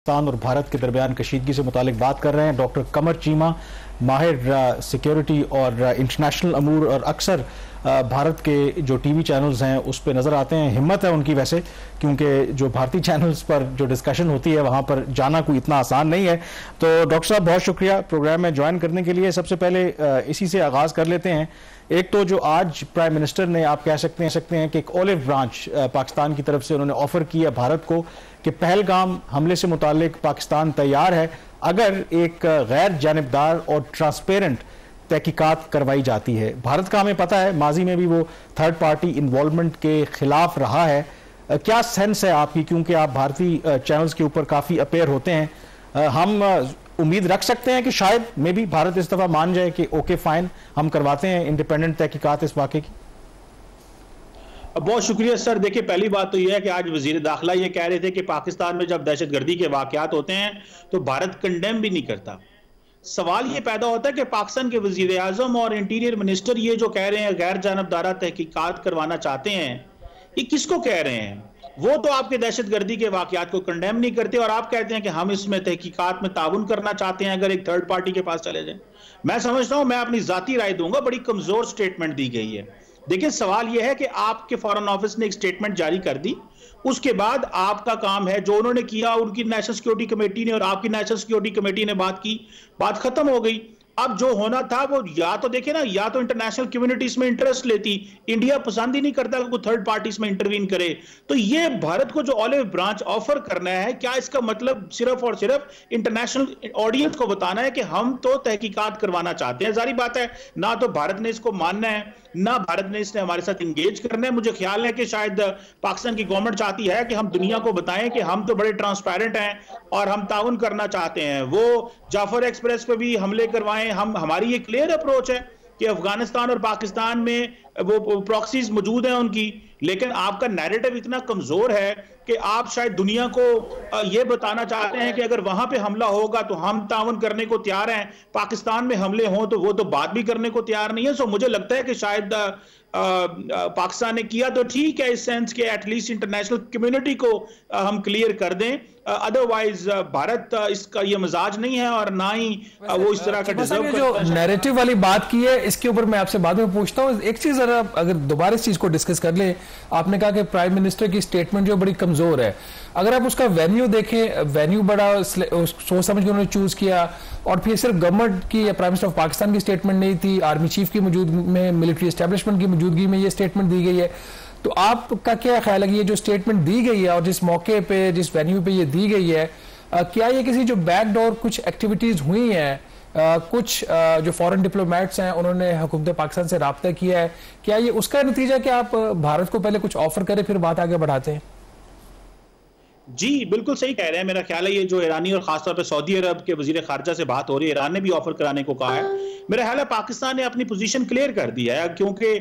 पाकिस्तान और भारत के दरमियान कशीदगी से मुतालिक बात कर रहे हैं। डॉक्टर कमर चीमा माहिर सिक्योरिटी और इंटरनेशनल अमूर और अक्सर भारत के जो टीवी चैनल्स हैं उस पर नज़र आते हैं। हिम्मत है उनकी वैसे, क्योंकि जो भारतीय चैनल्स पर जो डिस्कशन होती है वहाँ पर जाना कोई इतना आसान नहीं है। तो डॉक्टर साहब बहुत शुक्रिया प्रोग्राम में ज्वाइन करने के लिए। सबसे पहले इसी से आगाज़ कर लेते हैं। एक तो जो आज प्राइम मिनिस्टर ने, आप कह सकते हैं कि एक ओलिव ब्रांच पाकिस्तान की तरफ से उन्होंने ऑफर किया भारत को कि पहलगाम हमले से मुतालिक पाकिस्तान तैयार है अगर एक गैर जानिबदार और ट्रांसपेरेंट तहकीकात करवाई जाती है। भारत का हमें पता है माजी में भी वो थर्ड पार्टी इन्वॉल्वमेंट के खिलाफ रहा है। क्या सेंस है आपकी, क्योंकि आप भारतीय चैनल्स के ऊपर काफ़ी अपेयर होते हैं, हम उम्मीद रख सकते हैं कि शायद मे बी भारत इस दफ़ा मान जाए कि ओके फाइन हम करवाते हैं इंडिपेंडेंट तहकीकात इस वाक़े की? बहुत शुक्रिया सर। देखिए, पहली बात तो यह है कि आज वजीर दाखिला ये कह रहे थे कि पाकिस्तान में जब दहशतगर्दी के वाकयात होते हैं तो भारत कंडेम भी नहीं करता। सवाल ये पैदा होता है कि पाकिस्तान के वजीर आजम और इंटीरियर मिनिस्टर ये जो कह रहे हैं गैर जानबदारा तहकीकात करवाना चाहते हैं, ये किसको कह रहे हैं? वो तो आपके दहशतगर्दी के वाकयात को कंडेम नहीं करते और आप कहते हैं कि हम इसमें तहकीकात में ताउन करना चाहते हैं अगर एक थर्ड पार्टी के पास चले जाए। मैं समझता हूं, मैं अपनी जाती राय दूंगा, बड़ी कमजोर स्टेटमेंट दी गई है। देखिए, सवाल यह है कि आपके फॉरेन ऑफिस ने एक स्टेटमेंट जारी कर दी, उसके बाद आपका काम है जो उन्होंने किया, उनकी नेशनल सिक्योरिटी कमेटी ने और आपकी नेशनल सिक्योरिटी कमेटी ने बात की, बात खत्म हो गई। अब जो होना था वो या तो देखे ना, या तो इंटरनेशनल कम्युनिटी इसमें इंटरेस्ट लेती, इंडिया पसंद ही नहीं करता कि कोई थर्ड पार्टी इसमें इंटरवीन करे। तो ये भारत को जो ऑलिव ब्रांच ऑफर करना है, क्या इसका मतलब सिर्फ और सिर्फ इंटरनेशनल ऑडियंस को बताना है कि हम तो तहकीकात करवाना चाहते हैं? जारी बात है, ना तो भारत ने इसको मानना है, ना भारत ने इसने हमारे साथ इंगेज करना है। मुझे ख्याल है कि शायद पाकिस्तान की गवर्नमेंट चाहती है कि हम दुनिया को बताएं कि हम तो बड़े ट्रांसपेरेंट हैं और हम ताउन करना चाहते हैं। वो जाफर एक्सप्रेस पे भी हमले करवाएं, हमारी ये क्लियर अप्रोच है कि अफगानिस्तान और पाकिस्तान में वो प्रॉक्सीज मौजूद हैं उनकी, लेकिन आपका नैरेटिव इतना कमजोर है कि आप शायद दुनिया को ये बताना चाहते हैं कि अगर वहां पे हमला होगा तो हम ताउन करने को तैयार हैं, पाकिस्तान में हमले हों तो वो तो बात भी करने को तैयार नहीं है। सो मुझे लगता है कि शायद पाकिस्तान ने किया तो ठीक है इस सेंस के एटलीस्ट इंटरनेशनल कम्युनिटी को हम क्लियर कर दें, अदरवाइज भारत इसका ये मिजाज नहीं है और ना ही वो इस तरह का डिजर्व करता है। जो नैरेटिव वाली बात की है इसके ऊपर मैं आपसे बाद में पूछता हूँ। एक चीज जरा अगर दोबारा इस चीज को डिस्कस कर ले, आपने कहा कि प्राइम मिनिस्टर की स्टेटमेंट जो बड़ी कमजोर है, अगर आप उसका वेन्यू देखें, वेन्यू बड़ा सोच समझ के उन्होंने चूज किया और फिर सिर्फ गवर्नमेंट की या प्राइम मिनिस्टर ऑफ पाकिस्तान की स्टेटमेंट नहीं थी, आर्मी चीफ की मौजूदगी में, मिलिट्री एस्टेब्लिशमेंट की मौजूदगी में ये स्टेटमेंट दी गई है। तो आपका क्या ख्याल है कि ये जो स्टेटमेंट दी गई है और जिस मौके पे जिस वेन्यू पे ये दी गई है, क्या ये किसी जो बैकडोर कुछ एक्टिविटीज हुई हैं, कुछ जो फॉरेन डिप्लोमेट्स हैं उन्होंने हुकूमत पाकिस्तान से राब्ता किया है, क्या ये उसका नतीजा कि आप भारत को पहले कुछ ऑफर करें फिर बात आगे बढ़ाते हैं? जी बिल्कुल सही कह रहे हैं। मेरा ख्याल है ये जो ईरानी और खासतौर पे सऊदी अरब के वजीर खारजा से बात हो रही है, ईरान ने भी ऑफर कराने को कहा है। मेरा ख्याल है पाकिस्तान ने अपनी पोजीशन क्लियर कर दी है, क्योंकि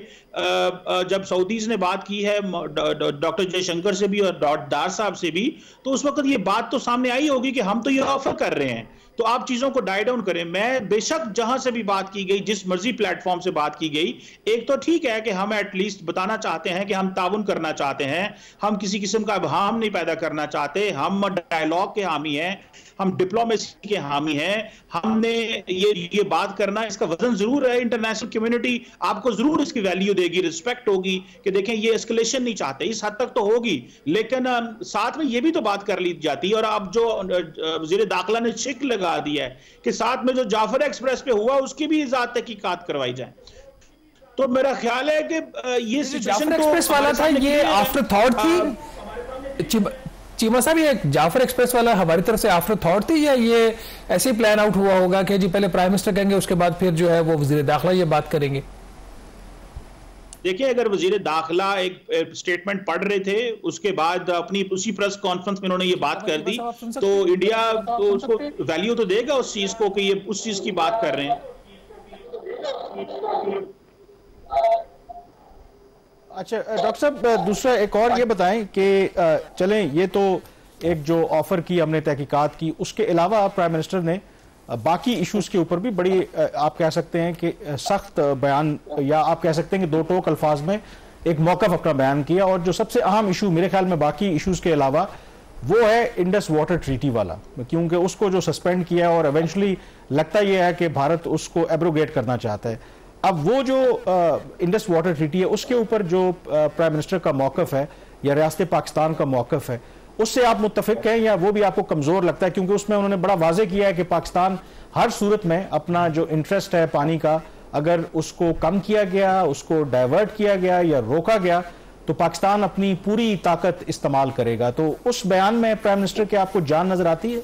जब सऊदीज ने बात की है डॉक्टर जयशंकर से भी और डार साहब से भी, तो उस वक्त ये बात तो सामने आई होगी कि हम तो ये ऑफर कर रहे हैं, तो आप चीजों को डाई डाउन करें। मैं बेशक जहां से भी बात की गई, जिस मर्जी प्लेटफॉर्म से बात की गई, एक तो ठीक है कि हम एटलीस्ट बताना चाहते हैं कि हम ताउन करना चाहते हैं, हम किसी किस्म का अबहाम नहीं पैदा करना चाहते, हम डायलॉग के हामी हैं, हम डिप्लोमेसी के हामी हैं। हमने ये बात करना, इसका वजन जरूर है, इंटरनेशनल कम्युनिटी आपको जरूर इसकी वैल्यू देगी, रिस्पेक्ट होगी कि देखें ये एस्केलेशन नहीं चाहते, इस हद तक तो होगी, लेकिन साथ में ये भी तो बात कर ली जाती है। और अब जो वजीर दाखिला ने शिक लगा दिया है कि साथ में जो जाफर एक्सप्रेस पे हुआ उसकी भी इजाजत तहकीकात करवाई जाए, तो मेरा ख्याल है कि ये जाफर एक्सप्रेस वाला था, ये आफ्टर थॉट थी चीमा साहब, ये जाफर एक्सप्रेस वाला हमारी तरफ से आफ्टर थॉट थी या ये ऐसे प्लान आउट हुआ होगा कि जी पहले प्राइम मिनिस्टर कहेंगे उसके बाद फिर जो है वो वजीर दाखिला ये बात करेंगे? देखिए, अगर वजीर दाखिला एक स्टेटमेंट पढ़ रहे थे, उसके बाद अपनी उसी प्रेस कॉन्फ्रेंस में उन्होंने ये बात कर दी, तो इंडिया तो उसको वैल्यू तो देगा उस चीज को कि ये उस चीज की बात कर रहे हैं। अच्छा डॉक्टर साहब, दूसरा एक और ये बताएं कि चलें, ये तो एक जो ऑफर की हमने तहकीकात की, उसके अलावा प्राइम मिनिस्टर ने बाकी इश्यूज के ऊपर भी बड़ी आप कह सकते हैं कि सख्त बयान, या आप कह सकते हैं कि दो टोक अल्फाज में एक मौक़िफ़ अपना बयान किया। और जो सबसे अहम इशू मेरे ख्याल में बाकी इश्यूज के अलावा वो है इंडस वाटर ट्रीटी वाला, क्योंकि उसको जो सस्पेंड किया है और इवेंचुअली लगता यह है कि भारत उसको एब्रोगेट करना चाहता है। अब वो जो इंडस वाटर ट्रीटी है उसके ऊपर जो प्राइम मिनिस्टर का मौकफ है या रियासत पाकिस्तान का मौकफ है, उससे आप मुत्तफिक हैं या वो भी आपको कमजोर लगता है? क्योंकि उसमें उन्होंने बड़ा वाजे किया है कि पाकिस्तान हर सूरत में अपना जो इंटरेस्ट है पानी का, अगर उसको कम किया गया, उसको डाइवर्ट किया गया या रोका गया तो पाकिस्तान अपनी पूरी ताकत इस्तेमाल करेगा। तो उस बयान में प्राइम मिनिस्टर के आपको जान नजर आती है?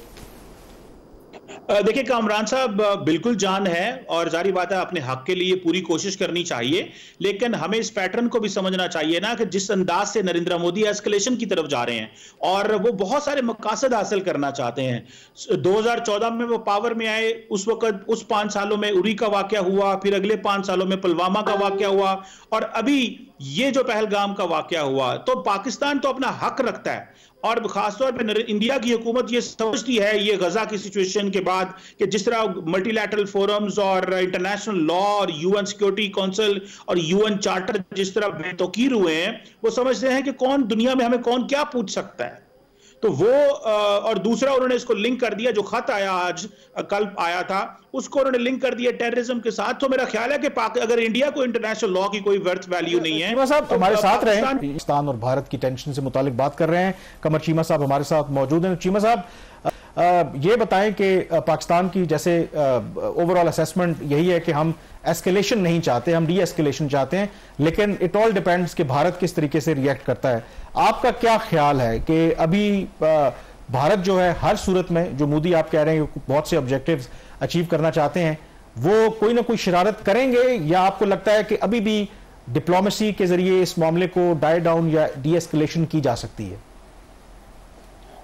देखिए कामरान साहब, बिल्कुल जान है और जारी बात है अपने हक के लिए पूरी कोशिश करनी चाहिए, लेकिन हमें इस पैटर्न को भी समझना चाहिए ना कि जिस अंदाज से नरेंद्र मोदी एस्केलेशन की तरफ जा रहे हैं और वो बहुत सारे मकासद हासिल करना चाहते हैं। 2014 में वो पावर में आए, उस वक्त उस 5 सालों में उरी का वाकया हुआ, फिर अगले 5 सालों में पुलवामा का वाकया हुआ और अभी ये जो पहलगाम का वाकया हुआ। तो पाकिस्तान तो अपना हक रखता है और खासतौर पर इंडिया की हुकूमत ये समझती है ये गजा की सिचुएशन के बाद कि जिस तरह मल्टीलैटरल फोरम्स और इंटरनेशनल लॉ और यूएन सिक्योरिटी काउंसिल और यूएन चार्टर जिस तरह बेतौकीर हुए हैं, वो समझते हैं कि कौन दुनिया में हमें कौन क्या पूछ सकता है। तो वो और दूसरा उन्होंने इसको लिंक कर दिया, जो खत आया आज कल आया था उसको उन्होंने लिंक कर दिया टेररिज्म के साथ। तो मेरा ख्याल है कि अगर इंडिया को इंटरनेशनल लॉ की कोई वर्थ वैल्यू नहीं है। चीमा साहब हमारे साथ रहे, पाकिस्तान और भारत की टेंशन से मुतालिक बात कर रहे हैं। कमर चीमा साहब हमारे साथ मौजूद हैं। चीमा साहब ये बताएं कि पाकिस्तान की जैसे ओवरऑल असेसमेंट यही है कि हम एस्केलेशन नहीं चाहते, हम डी एस्केलेशन चाहते हैं, लेकिन इट ऑल डिपेंड्स कि भारत किस तरीके से रिएक्ट करता है। आपका क्या ख्याल है कि अभी भारत जो है हर सूरत में, जो मोदी आप कह रहे हैं बहुत से ऑब्जेक्टिव्स अचीव करना चाहते हैं, वो कोई ना कोई शरारत करेंगे या आपको लगता है कि अभी भी डिप्लोमेसी के जरिए इस मामले को डाई डाउन या डी एस्केलेशन की जा सकती है?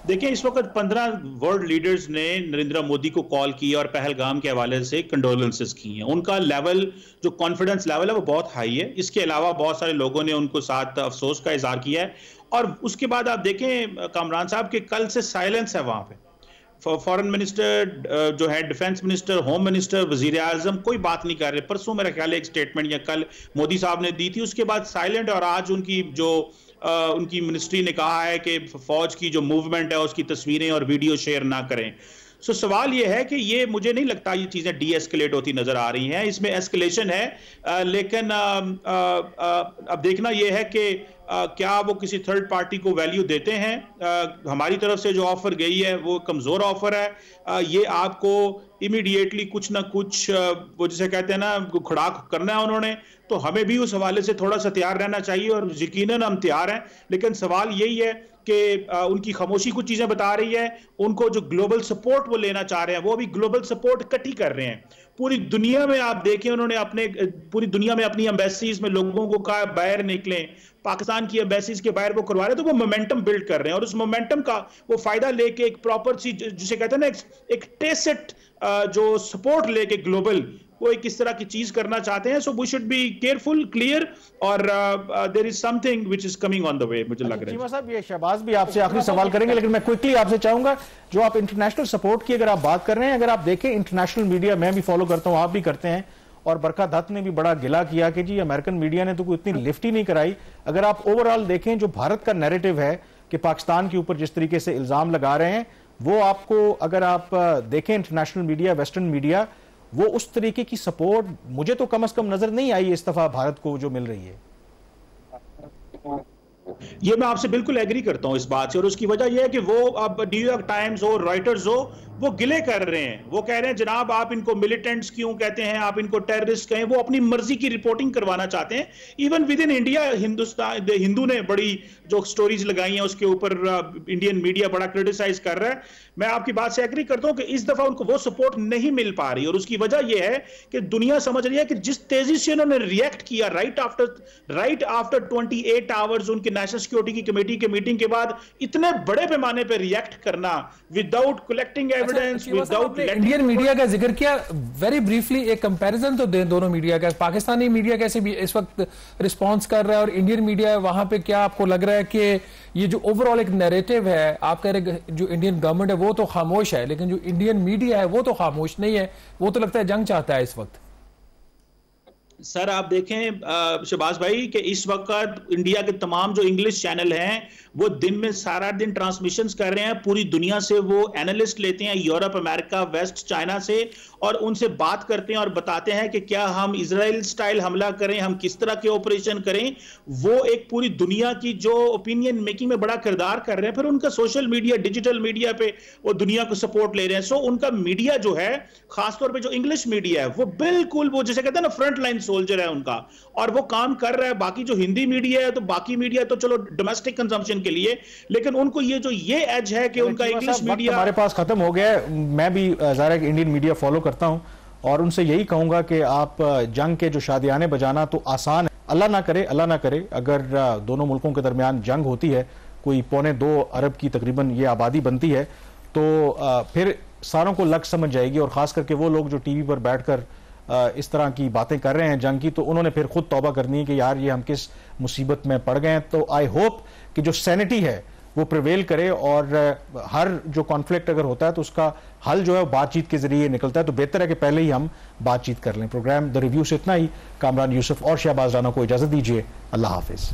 देखिए इस वक्त 15 वर्ल्ड लीडर्स ने नरेंद्र मोदी को कॉल किया और पहलगाम के हवाले से कंडोलेंसेस की हैं। उनका लेवल, जो कॉन्फिडेंस लेवल है वो बहुत हाई है। इसके अलावा बहुत सारे लोगों ने उनको साथ अफसोस का इजहार किया है। और उसके बाद आप देखें कामरान साहब के कल से साइलेंस है वहां पे। फॉरेन मिनिस्टर जो है, डिफेंस मिनिस्टर, होम मिनिस्टर, वजीर आजम कोई बात नहीं कर रहे। परसों मेरा ख्याल है एक स्टेटमेंट या कल मोदी साहब ने दी थी, उसके बाद साइलेंट। और आज उनकी मिनिस्ट्री ने कहा है कि फौज की जो मूवमेंट है उसकी तस्वीरें और वीडियो शेयर ना करें। सो सवाल ये है कि ये मुझे नहीं लगता ये चीज़ें डी एस्केलेट होती नजर आ रही हैं, इसमें एस्केलेशन है। लेकिन अब देखना ये है कि क्या वो किसी थर्ड पार्टी को वैल्यू देते हैं। हमारी तरफ से जो ऑफर गई है वो कमजोर ऑफर है। ये आपको इमीडिएटली कुछ ना कुछ वो जिसे कहते हैं ना खड़ा करना है उन्होंने, तो हमें भी उस हवाले से थोड़ा सा तैयार रहना चाहिए और यकीनन हम तैयार हैं। लेकिन सवाल यही है कि उनकी खामोशी कुछ चीजें बता रही है। उनको जो ग्लोबल सपोर्ट वो लेना चाह रहे हैं वो भी ग्लोबल सपोर्ट इकट्ठी कर रहे हैं। पूरी दुनिया में आप देखें उन्होंने पूरी दुनिया में अपनी एम्बेसीज में लोगों को कहा बाहर निकलें, पाकिस्तान की एम्बेसीज के बाहर वो करवा रहे हैं। तो वो मोमेंटम बिल्ड कर रहे हैं और उस मोमेंटम का वो फायदा लेके एक प्रॉपर सी जिसे कहते हैं ना एक टेसिट जो सपोर्ट लेके ग्लोबल वो एक इस तरह की चीज करना चाहते हैं। So we should be careful, clear और there is something which is coming on the way, मुझे लग रहा है। चीमा साहब ये शहबाज भी आपसे आखिरी सवाल करेंगे, लेकिन मैं क्विकली आपसे चाहूंगा जो आप इंटरनेशनल सपोर्ट की अगर आप बात कर रहे हैं, अगर आप देखें इंटरनेशनल मीडिया, मैं भी फॉलो करता हूं, आप भी करते हैं, और बरखा दत्त ने भी बड़ा गिला किया कि जी अमेरिकन मीडिया ने तो कोई इतनी लिफ्ट ही नहीं कराई। अगर आप ओवरऑल देखें जो भारत का नैरेटिव है कि पाकिस्तान के ऊपर जिस तरीके से इल्जाम लगा रहे हैं, वो आपको अगर आप देखें इंटरनेशनल मीडिया, वेस्टर्न मीडिया, वो उस तरीके की सपोर्ट मुझे तो कम से कम नजर नहीं आई इस दफा भारत को जो मिल रही है। ये मैं आपसे बिल्कुल एग्री करता हूं इस बात से, और उसकी वजह यह है कि वो अब न्यूयॉर्क टाइम्स हो, रॉयटर्स हो, वो गिले कर रहे हैं। वो कह रहे हैं जनाब आप इनको मिलिटेंट्स क्यों कहते हैं, आप इनको टेररिस्ट कहें। वो अपनी मर्जी की रिपोर्टिंग करवाना चाहते हैं। Even with in India Hindustan Hindu ने बड़ी जो स्टोरीज लगाई हैं उसके ऊपर इंडियन मीडिया बड़ा क्रिटिसाइज कर रहा है। मैं आपकी बात से एग्री करता हूं कि इस दफा उनको वो सपोर्ट नहीं मिल पा रही, और उसकी वजह यह है कि दुनिया समझ रही है कि जिस तेजी से उन्होंने रिएक्ट किया राइट आफ्टर 28 आवर्स उनके नेशनल सिक्योरिटी की कमेटी के मीटिंग के बाद, इतने बड़े पैमाने पर रिएक्ट करना without collecting evidence, without Indian media का जिक्र किया, वेरी ब्रीफली एक कंपैरिजन तो दें दोनों मीडिया का। पाकिस्तानी मीडिया कैसे भी इस वक्त रिस्पॉन्स कर रहा है और इंडियन मीडिया, वहां पे क्या आपको लग रहा है कि ये जो ओवरऑल एक नैरेटिव है, आप कह रहे जो इंडियन गवर्नमेंट है वो तो खामोश है, लेकिन जो इंडियन मीडिया है वो तो खामोश नहीं है, वो तो लगता है जंग चाहता है इस वक्त। सर आप देखें शहबाज भाई कि इस वक्त इंडिया के तमाम जो इंग्लिश चैनल हैं वो दिन में सारा दिन ट्रांसमिशंस कर रहे हैं, पूरी दुनिया से वो एनालिस्ट लेते हैं, यूरोप, अमेरिका, वेस्ट, चाइना से, और उनसे बात करते हैं और बताते हैं कि क्या हम इजराइल स्टाइल हमला करें, हम किस तरह के ऑपरेशन करें। वो एक पूरी दुनिया की जो ओपिनियन मेकिंग में बड़ा किरदार कर रहे हैं। फिर उनका सोशल मीडिया, डिजिटल मीडिया पे वो दुनिया को सपोर्ट ले रहे हैं। सो उनका मीडिया जो है, खासतौर पर जो इंग्लिश मीडिया है, वो बिल्कुल वो जैसे कहते हैं ना फ्रंट लाइन सोल्जर है उनका, और वो काम कर रहा है। बाकी जो हिंदी मीडिया है तो बाकी मीडिया तो चलो डोमेस्टिक कंजम्पशन के लिए, लेकिन उनको ये एज है कि उनका इंग्लिश मीडिया। हमारे पास खत्म हो गया है। मैं भी ज़ाहिर है इंडियन मीडिया फॉलो करता हूं और उनसे यही कहूंगा कि आप जंग के जो शादियाने बजाना तो आसान है, अल्लाह ना करे, अल्लाह ना करे अगर दोनों मुल्कों के दरमियान जंग होती है, कोई 2.25 अरब की तकरीबन ये आबादी बनती है, तो फिर सारों को लग समझ जाएगी। और खास करके वो लोग जो टीवी पर बैठकर इस तरह की बातें कर रहे हैं जंग की, तो उन्होंने फिर खुद तौबा करनी है कि यार ये हम किस मुसीबत में पड़ गए हैं। तो आई होप कि जो सैनिटी है वो प्रिवेल करे, और हर जो कॉन्फ्लिक्ट अगर होता है तो उसका हल जो है बातचीत के जरिए निकलता है। तो बेहतर है कि पहले ही हम बातचीत कर लें। प्रोग्राम द रिव्यू से इतना ही। कामरान यूसुफ और शहबाज राना को इजाजत दीजिए। अल्लाह हाफिज।